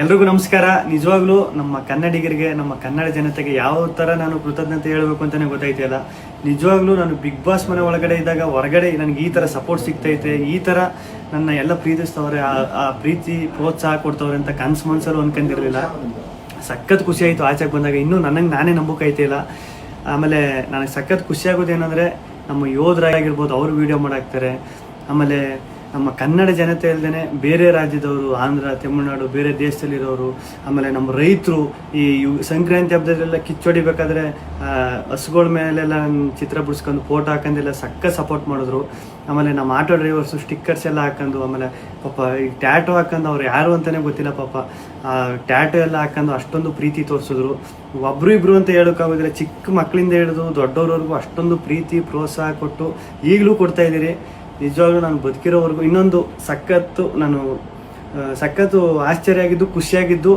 ಎಲ್ರಿಗೂ ನಮಸ್ಕಾರ. ನಿಜವಾಗ್ಲೂ ನಮ್ಮ ಕನ್ನಡಿಗರಿಗೆ, ನಮ್ಮ ಕನ್ನಡ ಜನತೆಗೆ ಯಾವ ಥರ ನಾನು ಕೃತಜ್ಞತೆ ಹೇಳಬೇಕು ಅಂತಲೇ ಗೊತ್ತಾಯ್ತಿಲ್ಲ. ನಿಜವಾಗ್ಲೂ ನಾನು ಬಿಗ್ ಬಾಸ್ ಮನೆ ಒಳಗಡೆ ಇದ್ದಾಗ ಹೊರಗಡೆ ನನಗೆ ಈ ಥರ ಸಪೋರ್ಟ್ ಸಿಗ್ತೈತೆ, ಈ ಥರ ನನ್ನ ಎಲ್ಲ ಪ್ರೀತಿಸ್ತವ್ರೆ, ಆ ಪ್ರೀತಿ ಪ್ರೋತ್ಸಾಹ ಕೊಡ್ತವ್ರೆ ಅಂತ ಕನ್ಸು ಮನ್ಸಲ್ಲೂ ಅನ್ಕೊಂಡಿರಲಿಲ್ಲ. ಸಖತ್ ಖುಷಿ ಆಯಿತು ಆಚೆಗೆ ಬಂದಾಗ. ಇನ್ನೂ ನನಗೆ ನಾನೇ ನಂಬೋಕಾಯ್ತಿಲ್ಲ. ಆಮೇಲೆ ನನಗೆ ಸಖತ್ ಖುಷಿ ಆಗೋದೇನೆಂದರೆ, ನಮ್ಮ ಯೋಧರಾಗಿರ್ಬೋದು ಅವರು ವೀಡಿಯೋ ಮಾಡಾಕ್ತಾರೆ. ಆಮೇಲೆ ನಮ್ಮ ಕನ್ನಡ ಜನತೆ ಅಲ್ಲದೆ ಬೇರೆ ರಾಜ್ಯದವರು, ಆಂಧ್ರ, ತಮಿಳುನಾಡು, ಬೇರೆ ದೇಶದಲ್ಲಿರೋರು, ಆಮೇಲೆ ನಮ್ಮ ರೈತರು ಈ ಸಂಕ್ರಾಂತಿ ಹಬ್ಬದಲ್ಲೆಲ್ಲ ಕಿಚ್ಚೊಡಿಬೇಕಾದ್ರೆ ಹಸುಗಳ ಮೇಲೆಲ್ಲ ಚಿತ್ರ ಬಿಡಿಸ್ಕೊಂಡು ಫೋಟೋ ಹಾಕೊಂಡೆಲ್ಲ ಸಖತ್ ಸಪೋರ್ಟ್ ಮಾಡಿದ್ರು. ಆಮೇಲೆ ನಮ್ಮ ಆಟೋ ಡ್ರೈವರ್ಸು ಸ್ಟಿಕ್ಕರ್ಸ್ ಎಲ್ಲ ಹಾಕೊಂಡು, ಆಮೇಲೆ ಪಾಪ ಈ ಟ್ಯಾಟೋ ಹಾಕೊಂಡು ಅವ್ರು ಯಾರು ಅಂತಲೇ ಗೊತ್ತಿಲ್ಲ ಪಾಪ, ಟ್ಯಾಟೋ ಎಲ್ಲ ಹಾಕೊಂಡು ಅಷ್ಟೊಂದು ಪ್ರೀತಿ ತೋರಿಸಿದ್ರು. ಒಬ್ರು ಇಬ್ರು ಅಂತ ಹೇಳೋಕ್ಕಾಗೋದಿಲ್ಲ, ಚಿಕ್ಕ ಮಕ್ಕಳಿಂದ ಹಿಡಿದು ದೊಡ್ಡವ್ರವರೆಗೂ ಅಷ್ಟೊಂದು ಪ್ರೀತಿ ಪ್ರೋತ್ಸಾಹ ಕೊಟ್ಟು ಈಗಲೂ ಕೊಡ್ತಾ ಇದ್ದೀರಿ. ನಿಜವಾಗ್ಲೂ ನಾನು ಬದುಕಿರೋವರೆಗೂ ಇನ್ನೊಂದು ಸಖತ್ತು ಆಶ್ಚರ್ಯ ಆಗಿದ್ದು, ಖುಷಿಯಾಗಿದ್ದು.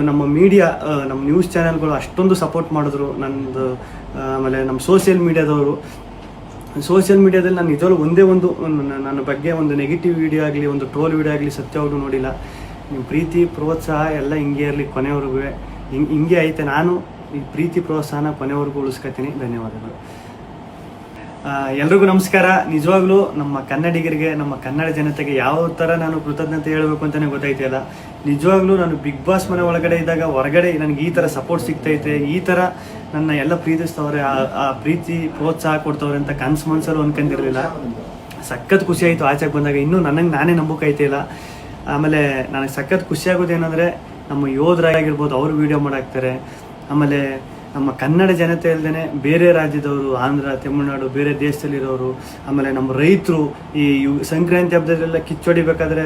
ನಮ್ಮ ಮೀಡಿಯಾ, ನಮ್ಮ ನ್ಯೂಸ್ ಚಾನೆಲ್ಗಳು ಅಷ್ಟೊಂದು ಸಪೋರ್ಟ್ ಮಾಡಿದ್ರು ನನ್ನದು. ಆಮೇಲೆ ನಮ್ಮ ಸೋಷಿಯಲ್ ಮೀಡಿಯಾದಲ್ಲಿ ನಾನು ನಿಜವಾಗ್ಲೂ ಒಂದೇ ಒಂದು ನನ್ನ ಬಗ್ಗೆ ಒಂದು ನೆಗೆಟಿವ್ ವಿಡಿಯೋ ಆಗಲಿ, ಒಂದು ಟ್ರೋಲ್ ವಿಡಿಯೋ ಆಗಲಿ ಸತ್ಯವಾಗ್ಲೂ ನೋಡಿಲ್ಲ. ನಿಮ್ಮ ಪ್ರೀತಿ ಪ್ರೋತ್ಸಾಹ ಎಲ್ಲ ಹಿಂಗೆ ಇರಲಿ ಕೊನೆವರೆಗೂ. ಹಿಂಗೆ ಐತೆ. ನಾನು ಈ ಪ್ರೀತಿ ಪ್ರೋತ್ಸಾಹನ ಕೊನೆವರೆಗೂ ಉಳಿಸ್ಕೊತೀನಿ. ಧನ್ಯವಾದಗಳು. ಎಲ್ರಿಗೂ ನಮಸ್ಕಾರ. ನಿಜವಾಗ್ಲೂ ನಮ್ಮ ಕನ್ನಡಿಗರಿಗೆ, ನಮ್ಮ ಕನ್ನಡ ಜನತೆಗೆ ಯಾವ ಥರ ನಾನು ಕೃತಜ್ಞತೆ ಹೇಳಬೇಕು ಅಂತಲೇ ಗೊತ್ತಾಯ್ತಿಲ್ಲ. ನಿಜವಾಗ್ಲೂ ನಾನು ಬಿಗ್ ಬಾಸ್ ಮನೆ ಒಳಗಡೆ ಇದ್ದಾಗ ಹೊರಗಡೆ ನನಗೆ ಈ ಥರ ಸಪೋರ್ಟ್ ಸಿಗ್ತೈತೆ, ಈ ಥರ ನನ್ನ ಎಲ್ಲ ಪ್ರೀತಿಸ್ತವ್ರೆ, ಆ ಪ್ರೀತಿ ಪ್ರೋತ್ಸಾಹ ಕೊಡ್ತವ್ರೆ ಅಂತ ಕನ್ಸು ಮನ್ಸಲ್ಲೂ ಅನ್ಕೊಂಡಿರಲಿಲ್ಲ. ಸಖತ್ ಖುಷಿ ಆಯಿತು ಆಚೆಗೆ ಬಂದಾಗ. ಇನ್ನೂ ನನಗೆ ನಾನೇ ನಂಬೋಕಾಯ್ತಿಲ್ಲ. ಆಮೇಲೆ ನನಗೆ ಸಖತ್ ಖುಷಿ ಆಗೋದೇನೆಂದರೆ, ನಮ್ಮ ಯೋಧರಾಗಿರ್ಬೋದು ಅವರು ವೀಡಿಯೋ ಮಾಡಾಕ್ತಾರೆ. ಆಮೇಲೆ ನಮ್ಮ ಕನ್ನಡ ಜನತೆ ಅಲ್ಲದೆ ಬೇರೆ ರಾಜ್ಯದವರು, ಆಂಧ್ರ, ತಮಿಳುನಾಡು, ಬೇರೆ ದೇಶದಲ್ಲಿರೋರು, ಆಮೇಲೆ ನಮ್ಮ ರೈತರು ಈ ಸಂಕ್ರಾಂತಿ ಹಬ್ಬದಲ್ಲೆಲ್ಲ ಕಿಚ್ಚೊಡಿಬೇಕಾದ್ರೆ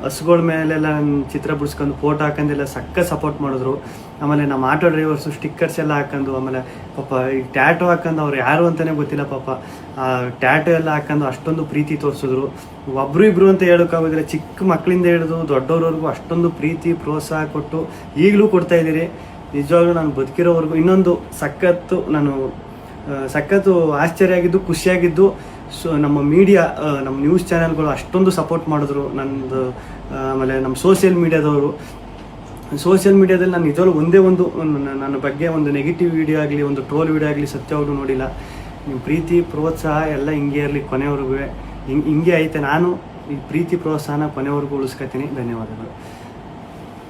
ಹಸುಗಳ ಮೇಲೆಲ್ಲ ಚಿತ್ರ ಬಿಡಿಸ್ಕೊಂಡು ಫೋಟೋ ಹಾಕೊಂಡೆಲ್ಲ ಸಖತ್ ಸಪೋರ್ಟ್ ಮಾಡಿದ್ರು. ಆಮೇಲೆ ನಮ್ಮ ಆಟೋ ಡ್ರೈವರ್ಸು ಸ್ಟಿಕ್ಕರ್ಸ್ ಎಲ್ಲ ಹಾಕೊಂಡು, ಆಮೇಲೆ ಪಾಪ ಈ ಟ್ಯಾಟೋ ಹಾಕೊಂಡು ಅವ್ರು ಯಾರು ಅಂತಲೇ ಗೊತ್ತಿಲ್ಲ ಪಾಪ, ಟ್ಯಾಟೋ ಎಲ್ಲ ಹಾಕೊಂಡು ಅಷ್ಟೊಂದು ಪ್ರೀತಿ ತೋರಿಸಿದ್ರು. ಒಬ್ರು ಇಬ್ರು ಅಂತ ಹೇಳೋಕ್ಕಾಗೋದಿಲ್ಲ, ಚಿಕ್ಕ ಮಕ್ಕಳಿಂದ ಹಿಡಿದು ದೊಡ್ಡವ್ರವರೆಗೂ ಅಷ್ಟೊಂದು ಪ್ರೀತಿ ಪ್ರೋತ್ಸಾಹ ಕೊಟ್ಟು ಈಗಲೂ ಕೊಡ್ತಾ ಇದ್ದೀರಿ. ನಿಜವಾಗ್ಲೂ ನಾನು ಬದುಕಿರೋವರೆಗೂ ಇನ್ನೊಂದು ಸಖತ್ತು ಆಶ್ಚರ್ಯ ಆಗಿದ್ದು, ಖುಷಿಯಾಗಿದ್ದು. ನಮ್ಮ ಮೀಡಿಯಾ, ನಮ್ಮ ನ್ಯೂಸ್ ಚಾನೆಲ್ಗಳು ಅಷ್ಟೊಂದು ಸಪೋರ್ಟ್ ಮಾಡಿದ್ರು ನನ್ನದು. ಆಮೇಲೆ ನಮ್ಮ ಸೋಷಿಯಲ್ ಮೀಡಿಯಾದಲ್ಲಿ ನಾನು ನಿಜವಾಗ್ಲೂ ಒಂದೇ ಒಂದು ನನ್ನ ಬಗ್ಗೆ ಒಂದು ನೆಗೆಟಿವ್ ವಿಡಿಯೋ ಆಗಲಿ, ಒಂದು ಟ್ರೋಲ್ ವಿಡಿಯೋ ಆಗಲಿ ಸತ್ಯವಾಗ್ಲೂ ನೋಡಿಲ್ಲ. ನಿಮ್ಮ ಪ್ರೀತಿ ಪ್ರೋತ್ಸಾಹ ಎಲ್ಲ ಹಿಂಗೆ ಇರಲಿ ಕೊನೆವರೆಗೂ. ಹಿಂಗೆ ಐತೆ. ನಾನು ಈ ಪ್ರೀತಿ ಪ್ರೋತ್ಸಾಹನ ಕೊನೆವರೆಗೂ ಉಳಿಸ್ಕೊತೀನಿ. ಧನ್ಯವಾದಗಳು.